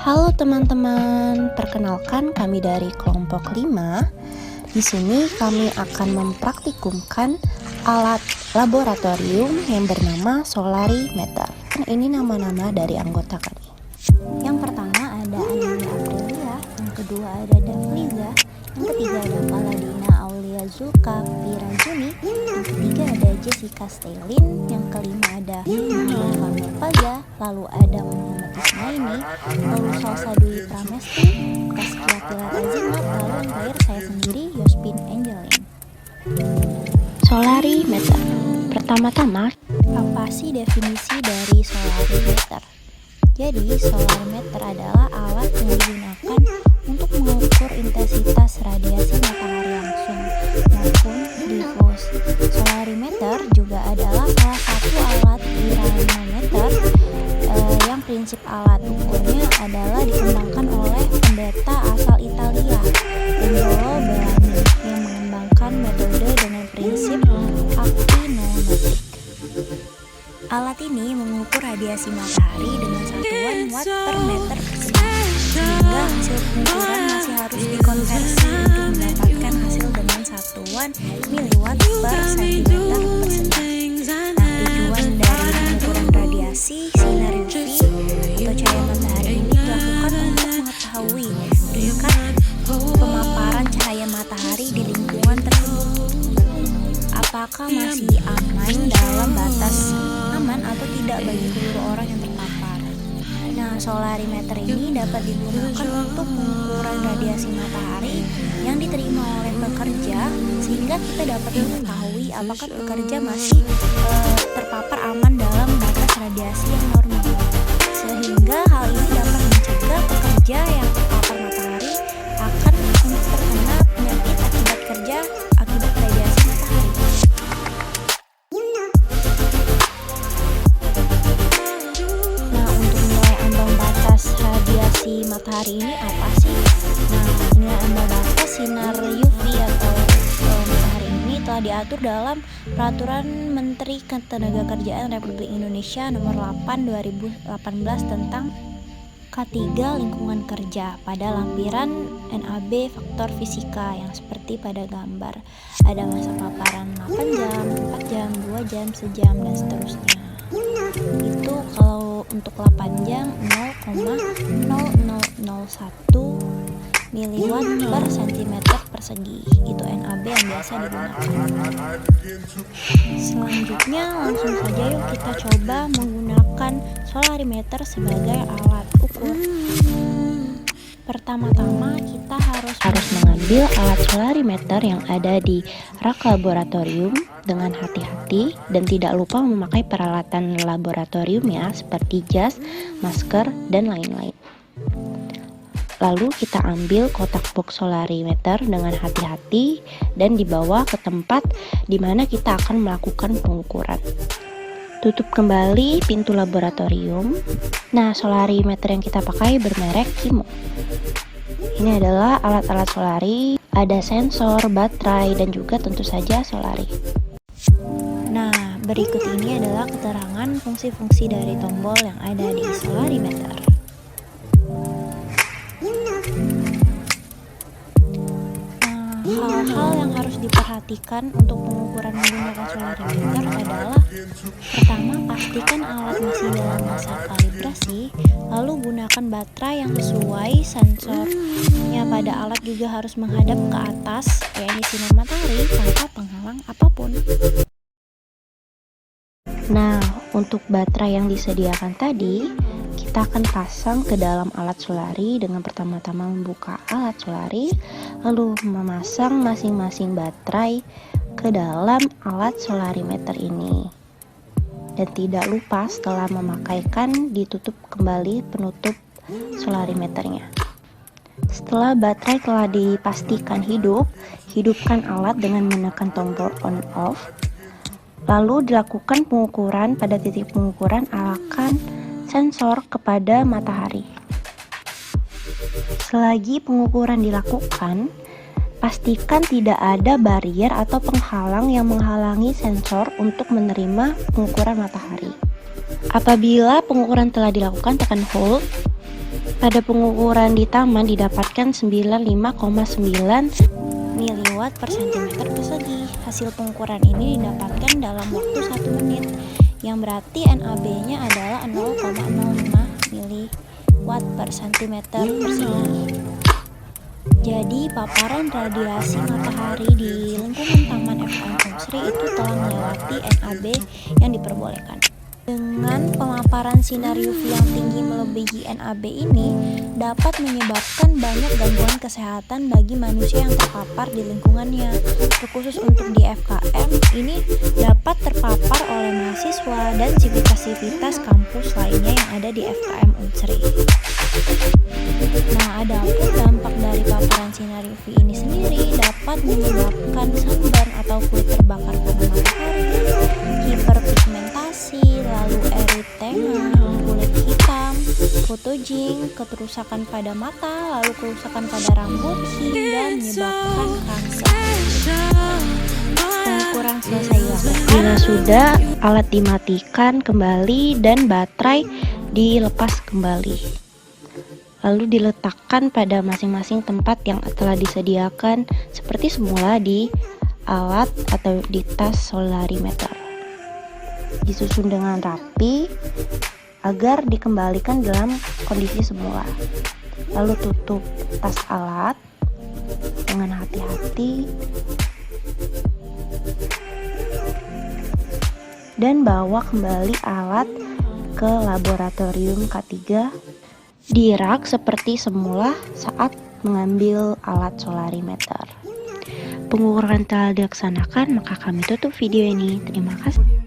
Halo teman-teman, perkenalkan kami dari kelompok 5. Di sini kami akan mempraktikumkan alat laboratorium yang bernama solarimeter. Ini nama-nama dari anggota kami. Yang pertama ada Amelia Aprilia, yang kedua ada Davliza, yang ketiga ada Paladina Aulia Zulka Pirajuni, yang ketiga ada Jessica Stelin, yang kelima ada Muhammad Famil Faza, lalu ada Muhammad Ismaini, lalu Salsa Dwi Pramesti, Taskiatila Azimat, lalu yang terakhir saya sendiri Yospin Angelin. Solarimeter. Pertama-tama, apa sih definisi dari solarimeter? Jadi, solarimeter adalah alat yang digunakan untuk mengukur intensitas radiasi matahari langsung maupun difus. Solarimeter juga adalah salah satu alat piranometer yang prinsip alat ukurnya adalah dikembangkan oleh pendeta asal Italia, Angelo Bellani, yang mengembangkan metode dengan prinsip aktinometrik. Alat ini mengukur radiasi matahari dengan satuan watt per meter persegi, sehingga hasil pengukuran masih harus dikonversi untuk mendapatkan hasil dengan satuan miliwatt per sentimeter persegi. Nah, tujuan dari pengukuran radiasi sinar UV atau cahaya matahari ini dilakukan untuk mengetahui tingkat pemaparan cahaya matahari di lingkungan tersebut. Apakah masih aman dalam batas aman atau tidak bagi seluruh orang yang terpapar. Nah, solarimeter ini dapat digunakan untuk pengukuran radiasi matahari yang diterima oleh pekerja, sehingga kita dapat mengetahui apakah pekerja masih terpapar aman dalam batas radiasi yang normal. Sehingga hal ini dapat mencegah pekerja yang terpapar matahari akan terkena penyakit akibat kerja akibat radiasi matahari. Radiasi matahari ini apa sih? Nah, nilai ambang batas sinar UV atau matahari ini telah diatur dalam Peraturan Menteri Ketenagakerjaan Republik Indonesia Nomor 8 2018 tentang K3 Lingkungan Kerja pada lampiran NAB faktor fisika yang seperti pada gambar. Ada masa paparan 8 jam, 4 jam, 2 jam, sejam, dan seterusnya. Itu kalau untuk 8 jam 0,0001 miliwatt per sentimeter persegi. Itu NAB yang biasa digunakan. Selanjutnya langsung saja yuk kita coba menggunakan solarimeter sebagai alat ukur. Pertama-tama kita harus mengambil alat solarimeter yang ada di rak laboratorium dengan hati-hati dan tidak lupa memakai peralatan laboratorium ya, seperti jas, masker, dan lain-lain. Lalu kita ambil kotak box solarimeter dengan hati-hati dan dibawa ke tempat di mana kita akan melakukan pengukuran. Tutup kembali pintu laboratorium. Nah, solarimeter yang kita pakai bermerek Kimo. Ini adalah alat-alat solari, ada sensor, baterai, dan juga tentu saja solari. Nah, berikut ini adalah keterangan fungsi-fungsi dari tombol yang ada di solarimeter. Hal-hal yang harus diperhatikan untuk pengukuran menggunakan solarimeter adalah: pertama, pastikan alat masih dalam masa kalibrasi, lalu gunakan baterai yang sesuai. Sensornya pada alat juga harus menghadap ke atas, yakni sinar matahari, tanpa penghalang apapun. Nah, untuk baterai yang disediakan tadi, kita akan pasang ke dalam alat solari dengan pertama-tama membuka alat solari, lalu memasang masing-masing baterai ke dalam alat solarimeter ini. Dan tidak lupa setelah memakaikan ditutup kembali penutup solarimeternya. Setelah baterai telah dipastikan hidup, hidupkan alat dengan menekan tombol on off. Lalu dilakukan pengukuran pada titik pengukuran arahkan sensor kepada matahari. Selagi pengukuran dilakukan, pastikan tidak ada barrier atau penghalang yang menghalangi sensor untuk menerima pengukuran matahari. Apabila pengukuran telah dilakukan, tekan hold. Pada pengukuran di taman didapatkan 95,9 miliwatt per cm persegi. Hasil pengukuran ini didapatkan dalam waktu 1 menit, yang berarti NAB-nya adalah 0,05 miliwatt per cm persegi. Jadi paparan radiasi matahari di lingkungan Taman FKM Unsri itu telah melewati NAB yang diperbolehkan. Dengan pemaparan sinar UV yang tinggi melebihi NAB ini dapat menyebabkan banyak gangguan kesehatan bagi manusia yang terpapar di lingkungannya. Terkhusus untuk di FKM ini dapat terpapar oleh mahasiswa dan sivitas-sivitas kampus lainnya yang ada di FKM Unsri. Nah, adapun dampak dari paparan sinar UV ini sendiri dapat menyebabkan sunburn atau kulit terbakar karena matahari, hiperpigmentasi, lalu eritema, kulit hitam, photoaging, kerusakan pada mata, lalu kerusakan pada rambut, hingga menyebabkan kanker. Pengukuran selesai dilakukan. Bila sudah, alat dimatikan kembali dan baterai dilepas kembali. Lalu diletakkan pada masing-masing tempat yang telah disediakan seperti semula di alat atau di tas solarimeter. Disusun dengan rapi agar dikembalikan dalam kondisi semula. Lalu tutup tas alat dengan hati-hati dan bawa kembali alat ke laboratorium K3 di rak seperti semula saat mengambil alat solarimeter. Pengukuran telah dilaksanakan, maka kami tutup video ini. Terima kasih.